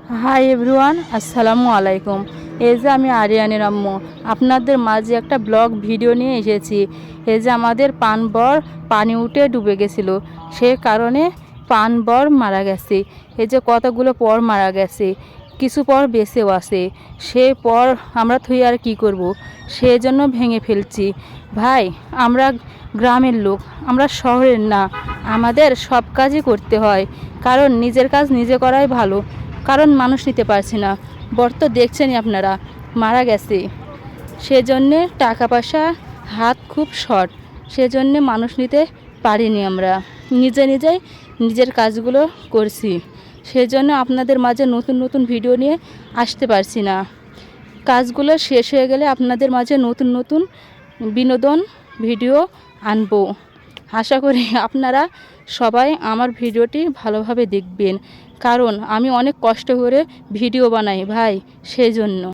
Hi everyone, আসসালামু আলাইকুম। এই যে আমি আরিয়ানের আম্মু আপনাদের মাঝে একটা ব্লগ ভিডিও নিয়ে এসেছি। এই যে আমাদের পানবর পানি উঠে ডুবে গেছিলো, সে কারণে পানবর মারা গেছে। এই যে কতগুলো পর মারা গেছে, কিছু পর বেঁচেও আছে। সে পর আমরা থুই আর কি করব, সেজন্য ভেঙে ফেলছি। ভাই, আমরা গ্রামের লোক, আমরা শহরের না। আমাদের সব কাজই করতে হয়, কারণ নিজের কাজ নিজে করাই ভালো। কারণ মানুষ নিতে পারছে না। বর তো দেখছেনই আপনারা, মারা গেছে। সেজন্যে টাকা পয়সা হাত খুব শর্ট, সেজন্যে মানুষ নিতে পারিনি। আমরা নিজেই নিজের কাজগুলো করছি। সেজন্য আপনাদের মাঝে নতুন নতুন ভিডিও নিয়ে আসতে পারছি না। কাজগুলো শেষ হয়ে গেলে আপনাদের মাঝে নতুন নতুন বিনোদন ভিডিও আনবো। আশা করি আপনারা সবাই আমার ভিডিওটি ভালোভাবে দেখবেন, কারণ আমি অনেক কষ্ট করে ভিডিও বানাই ভাই, সেই জন্য।